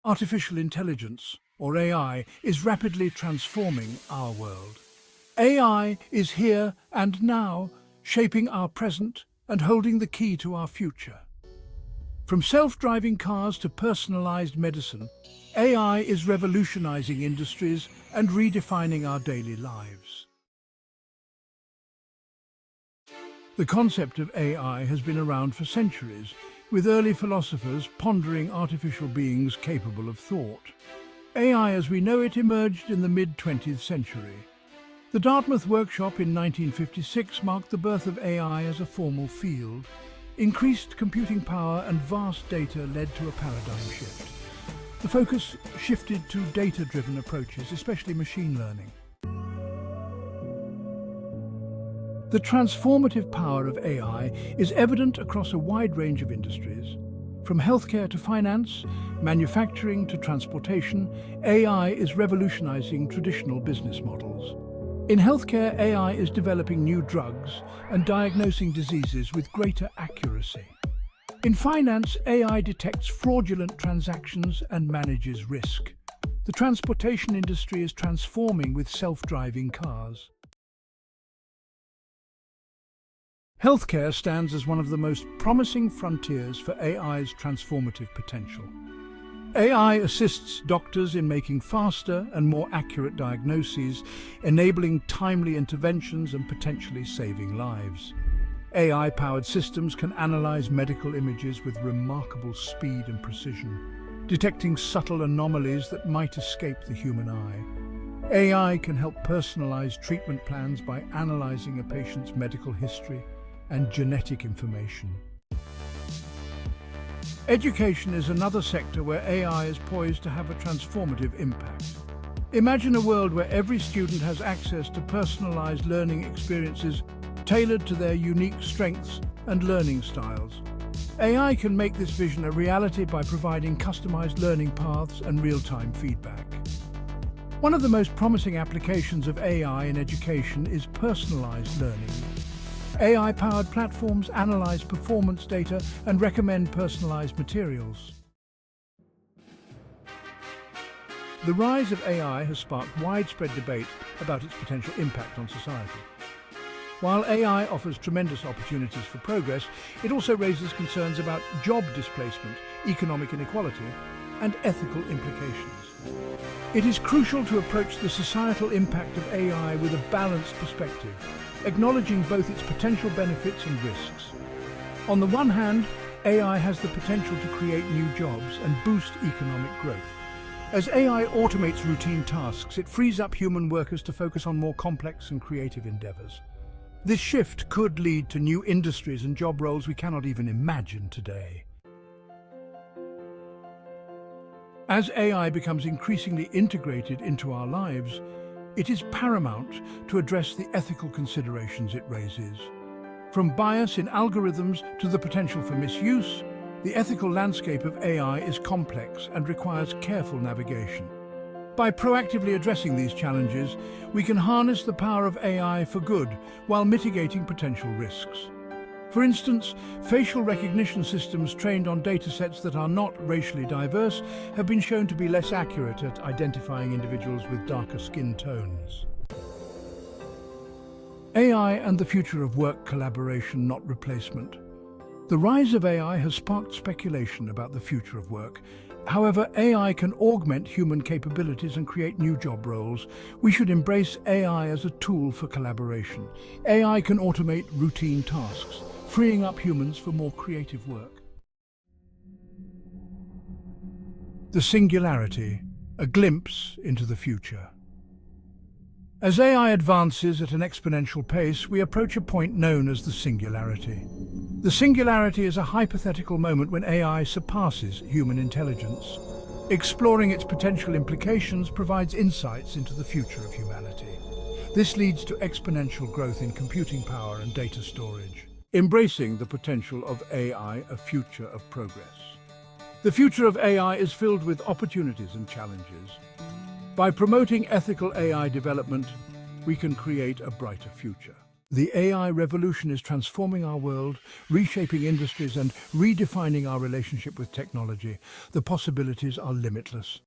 Artificial intelligence, or AI, is rapidly transforming our world. AI is here and now, shaping our present and holding the key to our future. From self-driving cars to personalized medicine, AI is revolutionizing industries and redefining our daily lives. The concept of AI has been around for centuries, with early philosophers pondering artificial beings capable of thought. AI as we know it emerged in the mid-20th century. The Dartmouth Workshop in 1956 marked the birth of AI as a formal field. Increased computing power and vast data led to a paradigm shift. The focus shifted to data-driven approaches, especially machine learning. The transformative power of AI is evident across a wide range of industries. From healthcare to finance, manufacturing to transportation, AI is revolutionizing traditional business models. In healthcare, AI is developing new drugs and diagnosing diseases with greater accuracy. In finance, AI detects fraudulent transactions and manages risk. The transportation industry is transforming with self-driving cars. Healthcare stands as one of the most promising frontiers for AI's transformative potential. AI assists doctors in making faster and more accurate diagnoses, enabling timely interventions and potentially saving lives. AI-powered systems can analyze medical images with remarkable speed and precision, detecting subtle anomalies that might escape the human eye. AI can help personalize treatment plans by analyzing a patient's medical history and genetic information. Education is another sector where AI is poised to have a transformative impact. Imagine a world where every student has access to personalized learning experiences tailored to their unique strengths and learning styles. AI can make this vision a reality by providing customized learning paths and real-time feedback. One of the most promising applications of AI in education is personalized learning. AI-powered platforms analyze performance data and recommend personalized materials. The rise of AI has sparked widespread debate about its potential impact on society. While AI offers tremendous opportunities for progress, it also raises concerns about job displacement, economic inequality, and ethical implications. It is crucial to approach the societal impact of AI with a balanced perspective, acknowledging both its potential benefits and risks. On the one hand, AI has the potential to create new jobs and boost economic growth. As AI automates routine tasks, it frees up human workers to focus on more complex and creative endeavors. This shift could lead to new industries and job roles we cannot even imagine today. As AI becomes increasingly integrated into our lives, it is paramount to address the ethical considerations it raises. From bias in algorithms to the potential for misuse, the ethical landscape of AI is complex and requires careful navigation. By proactively addressing these challenges, we can harness the power of AI for good while mitigating potential risks. For instance, facial recognition systems trained on datasets that are not racially diverse have been shown to be less accurate at identifying individuals with darker skin tones. AI and the future of work collaboration, not replacement. The rise of AI has sparked speculation about the future of work. However, AI can augment human capabilities and create new job roles. We should embrace AI as a tool for collaboration. AI can automate routine tasks, freeing up humans for more creative work. The singularity, a glimpse into the future. As AI advances at an exponential pace, we approach a point known as the singularity. The singularity is a hypothetical moment when AI surpasses human intelligence. Exploring its potential implications provides insights into the future of humanity. This leads to exponential growth in computing power and data storage. Embracing the potential of AI, a future of progress. The future of AI is filled with opportunities and challenges. By promoting ethical AI development, we can create a brighter future. The AI revolution is transforming our world, reshaping industries and redefining our relationship with technology. The possibilities are limitless.